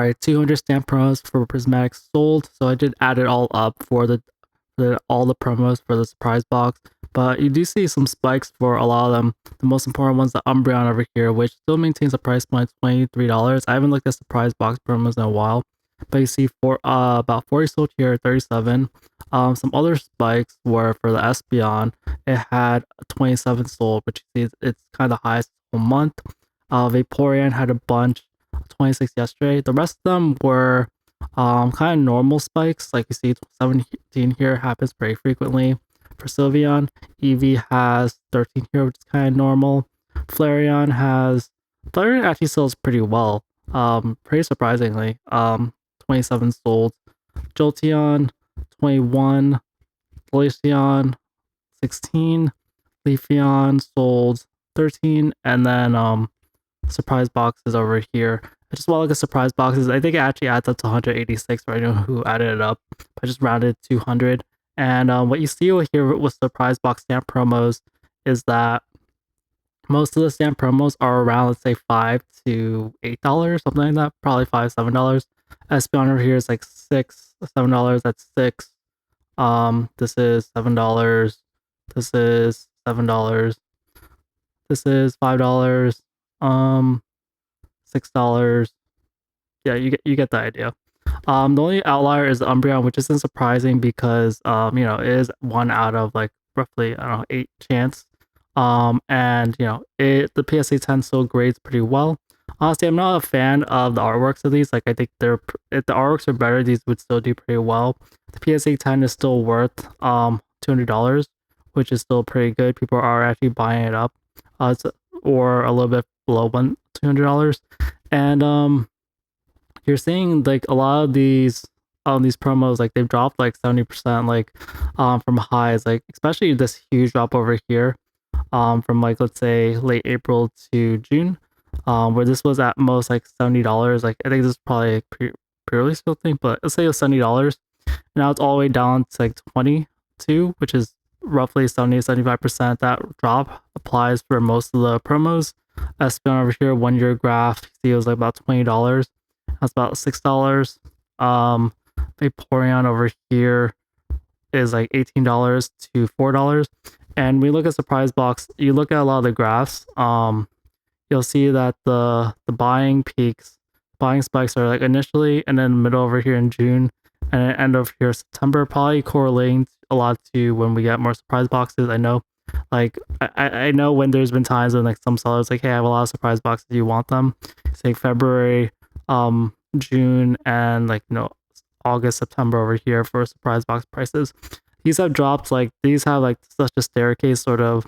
Alright, 200 stamp promos for Prismatic sold. So I did add it all up for all the promos for the surprise box. But you do see some spikes for a lot of them. The most important one's the Umbreon over here, which still maintains a price point of $23. I haven't looked at surprise box promos in a while. But you see for about 40 sold here, 37. Some other spikes were for the Espeon. It had 27 sold, which you see it's kind of the highest a month. Vaporeon had a bunch, 26 yesterday. The rest of them were kind of normal spikes. Like you see, 17 here happens pretty frequently. For Sylveon, Eevee has 13 here, which is kind of normal. Flareon actually sells pretty well. Pretty surprisingly. 27 sold. Jolteon, 21. Glaceon, 16. Leafeon sold 13, and then surprise boxes over here. I just want to look at surprise boxes. I think it actually adds up to 186, but I know who added it up. I just rounded 200. And what you see over here with surprise box stamp promos is that most of the stamp promos are around, let's say, $5 to $8, something like that. Probably $5, $7. Espeon over here is like $6, $7. That's $6. This is $7. This is $7. This is $5. $6. Yeah, you get the idea. The only outlier is the Umbreon, which isn't surprising because it is 1 out of like roughly, I don't know, 8 chance. And the PSA 10 still grades pretty well. Honestly, I'm not a fan of the artworks of these. Like, I think if the artworks are better, these would still do pretty well. The PSA 10 is still worth $200, which is still pretty good. People are actually buying it up, or a little bit below $200. And you're seeing like a lot of these promos, like they've dropped like 70%, like from highs, like especially this huge drop over here, from like, let's say, late April to June, where this was at most like $70. Like, I think this is probably a purely still thing, but let's say it was $70. Now it's all the way down to like 22, which is roughly 70-75%. That drop applies for most of the promos. Espeon over here, 1 year graph, you see it was like about $20. That's about $6. Vaporeon over here is like $18 to $4. And we look at surprise box, you look at a lot of the graphs, you'll see that the buying spikes are like initially, and then middle over here in June, and then end over here September, probably correlating a lot to when we get more surprise boxes. I know, like, I know when there's been times when like some sellers like, hey, I have a lot of surprise boxes, do you want them? Say February, June, and like August, September over here for surprise box prices. These have dropped, like these have like such a staircase sort of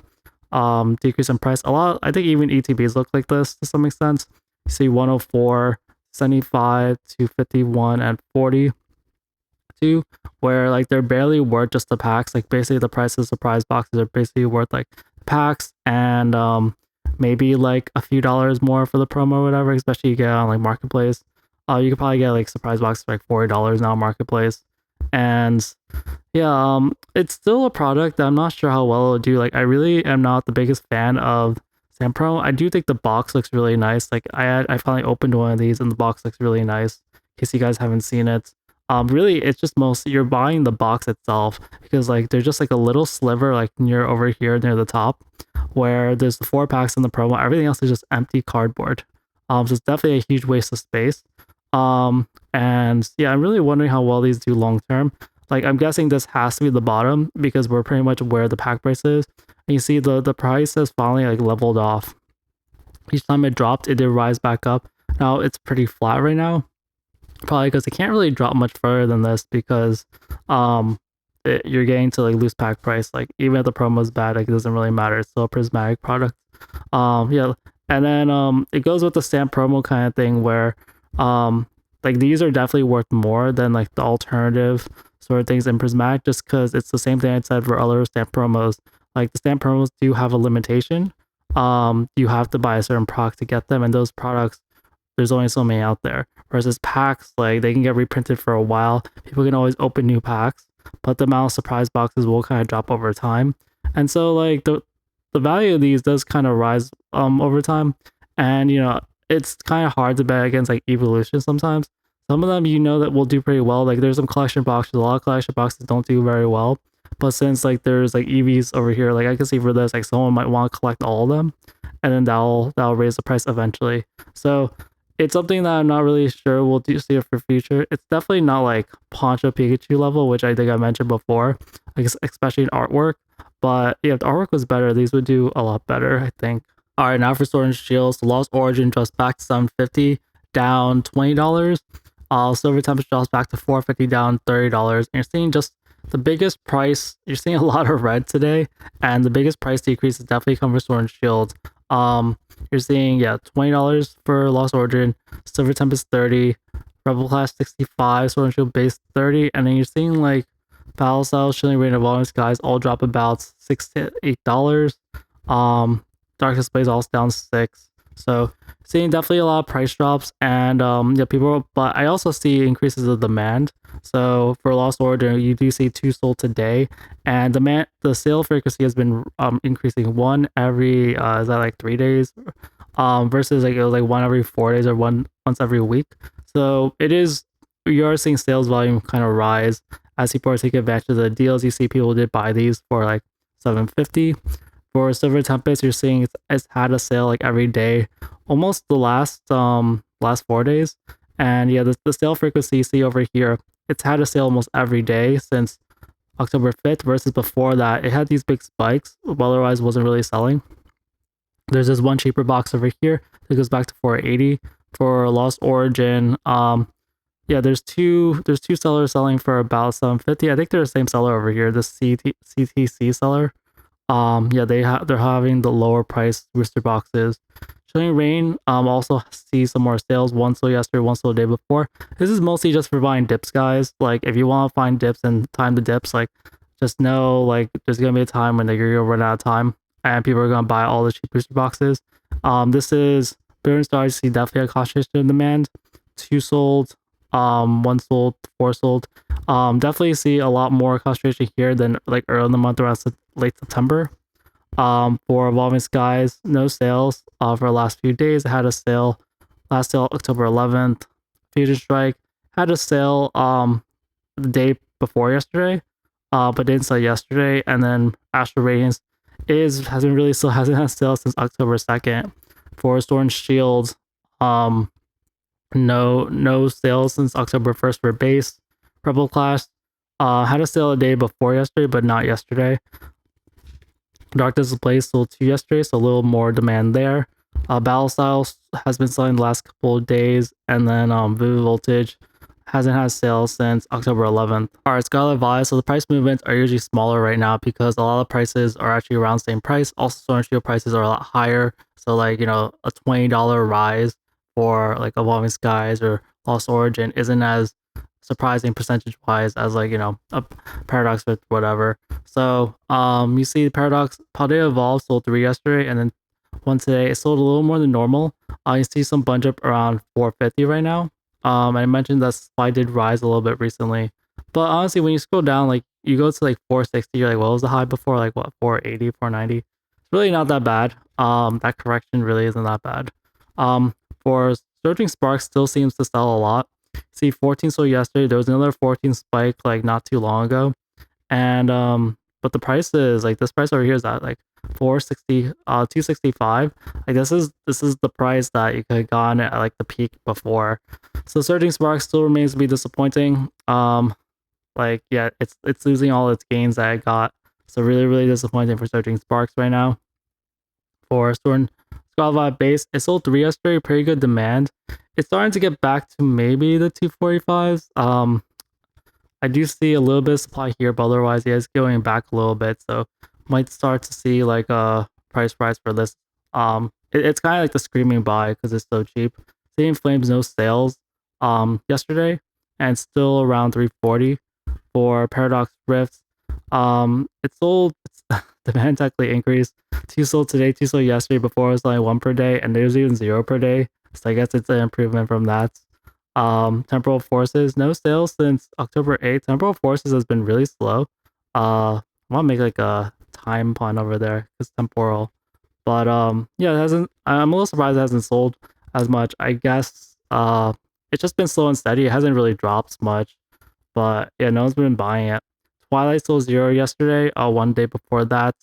decrease in price. A lot, I think even ETBs look like this to some extent. You see 104, 75 to 51 and 42, where like they're barely worth just the packs. Like basically the price of surprise boxes are basically worth like packs and maybe like a few dollars more for the promo or whatever, especially you get on like marketplace. You could probably get like surprise boxes for like $40 now marketplace. And yeah, it's still a product that I'm not sure how well it'll do. Like, I really am not the biggest fan of Sampro. I do think the box looks really nice. Like, I finally opened one of these and the box looks really nice. In case you guys haven't seen it. Really, it's just mostly you're buying the box itself, because like there's just like a little sliver like near over here near the top where there's the 4 packs in the promo. Everything else is just empty cardboard. So it's definitely a huge waste of space. And yeah, I'm really wondering how well these do long term. Like, I'm guessing this has to be the bottom because we're pretty much where the pack price is. And you see the price has finally like leveled off. Each time it dropped, it did rise back up. Now it's pretty flat right now. Probably because it can't really drop much further than this because you're getting to like loose pack price. Like, even if the promo is bad, like, it doesn't really matter. It's still a Prismatic product. Yeah. And then it goes with the stamp promo kind of thing where like these are definitely worth more than like the alternative sort of things in Prismatic, just because it's the same thing I said for other stamp promos. Like, the stamp promos do have a limitation. You have to buy a certain product to get them, and those products, there's only so many out there. Versus packs, like, they can get reprinted for a while. People can always open new packs, but the amount of surprise boxes will kind of drop over time. And so like the value of these does kind of rise over time. And it's kind of hard to bet against like evolution sometimes. Some of them you know that will do pretty well. Like there's some collection boxes. A lot of collection boxes don't do very well. But since like there's like EVs over here, like I can see for this, like someone might want to collect all of them, and then that'll raise the price eventually. So it's something that I'm not really sure we'll do see it for future. It's definitely not like Poncho Pikachu level, which I think I mentioned before, like especially in artwork. But yeah, if the artwork was better, these would do a lot better, I think. All right, now for Sword and Shield, the Lost Origin drops back to 750, down $20. Silver Tempest drops back to 450, down $30. And you're seeing just the biggest price. You're seeing a lot of red today, and the biggest price decrease is definitely coming for Sword and Shield. You're seeing $20 for Lost Origin, Silver Tempest 30, Rebel Class 65, Sword and Shield base 30, and then you're seeing like Battle Styles, Shilling Rain, Evolving Skies all drop about $6 to $8. Dark Displays also down 6. So seeing definitely a lot of price drops, and people. But I also see increases of demand. So for Lost Origin, you do see 2 sold today, and the sale frequency has been increasing one every is that like 3 days, versus like it was like one every 4 days or once every week. So you are seeing sales volume kind of rise as people are taking advantage of the deals. You see people did buy these for like 750. For Silver Tempest, you're seeing it's had a sale like every day, almost the last 4 days. And yeah, the sale frequency you see over here, it's had a sale almost every day since October 5th, versus before that it had these big spikes, but otherwise wasn't really selling. There's this one cheaper box over here that goes back to 480 for Lost Origin. There's two sellers selling for about 750. I think they're the same seller over here, the CTC seller. They're having the lower price booster boxes. Shilling Rain also see some more sales. One sold yesterday, one sold the day before. This is mostly just for buying dips, guys. Like if you want to find dips and time the dips, like just know like there's gonna be a time when you're gonna run out of time and people are gonna buy all the cheap booster boxes. This is Burn Star. You see definitely a concentration in demand. 2 sold, 1 sold, 4 sold. Definitely see a lot more concentration here than like early in the month around late September. For Evolving Skies, no sales for the last few days. It had a sale, last sale October 11th. Fusion Strike had a sale the day before yesterday, but didn't sell yesterday. And then Astral Radiance hasn't had sales since October 2nd. For Sword and Shield, no sales since October 1st for base. Rebel Class had a sale a day before yesterday, but not yesterday. Dark Display sold 2 yesterday, so a little more demand there. Battle Styles has been selling the last couple of days, and then Vivid Voltage hasn't had sales since October 11th. Alright, Scarlet Violet. So the price movements are usually smaller right now because a lot of prices are actually around the same price. Also, Sword and Shield prices are a lot higher. So like, a $20 rise for like Evolving Skies or Lost Origin isn't as surprising percentage wise as like, a Paradox with whatever. So you see the Paradox Paldea Evolved sold 3 yesterday, and then 1 today. It sold a little more than normal. You see some bunch up around 450 right now. I mentioned that supply did rise a little bit recently, but honestly, when you scroll down, like you go to like 460, you're like, what was the high before? Like what, 480, 490? It's really not that bad. That correction really isn't that bad. For Surging Sparks still seems to sell a lot. See, 14 sold yesterday. There was another 14 spike like not too long ago, and but the price is like this price over here is at like 460, 265. Like this is the price that you could have gotten at like the peak before. So Surging Sparks still remains to be disappointing. It's losing all its gains that it got. So really, really disappointing for Surging Sparks right now. For Scarlet Violet base, it sold 3 yesterday, pretty good demand. It's starting to get back to maybe the 245s. I do see a little bit of supply here, but otherwise, it's going back a little bit. So might start to see like a price rise for this. It's kind of like the screaming buy because it's so cheap. Seeing Flames no sales yesterday, and still around 340 for Paradox Rifts. It sold. Demand technically increased. 2 sold today, 2 sold yesterday. Before it was only 1 per day, and there's even 0 per day. So I guess it's an improvement from that. Temporal Forces, no sales since October 8th. Temporal Forces has been really slow. I want to make like a time pun over there because temporal. But it hasn't. I'm a little surprised it hasn't sold as much. I guess it's just been slow and steady. It hasn't really dropped much, but yeah, no one's been buying it. Twilight sold 0 yesterday. One day before that.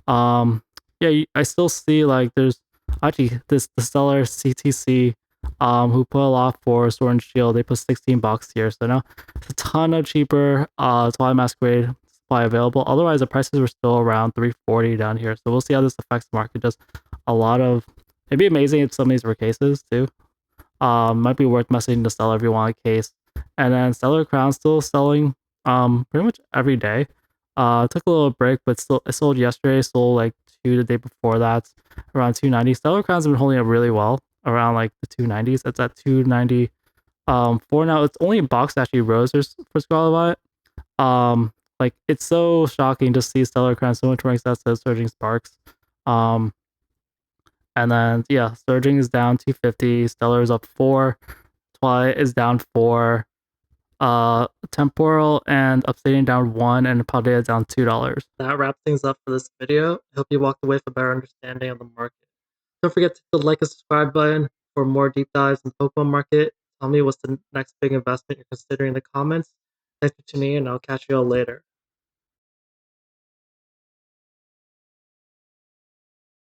Yeah, I still see like there's actually the seller CTC, who put a lot for Sword and Shield. They put $16 here, so now it's a ton of cheaper Twilight Masquerade supply available. Otherwise, the prices were still around 340 down here. So we'll see how this affects the market. Just a lot of it'd be amazing if some of these were cases too. Might be worth messaging the seller if you want a case. And then Stellar Crown still selling pretty much every day. Took a little break, but still it sold yesterday, sold like 2 the day before that, around 290. Stellar Crown's been holding up really well around like the 290s. It's at 290 for now. It's only a box that actually rose for Scarlet Violet. Like it's so shocking to see Stellar Crown so much more access to Surging Sparks. Um and then yeah, Surging is down 250, Stellar is up 4, Twilight is down 4, Temporal and Obsidian down 1, and Paldea down $2. That wraps things up for this video. I hope you walked away with a better understanding of the market. Don't forget to hit the like and subscribe button for more deep dives in the Pokemon market. Tell me what's the next big investment you're considering in the comments. Thanks for tuning in, and I'll catch you all later.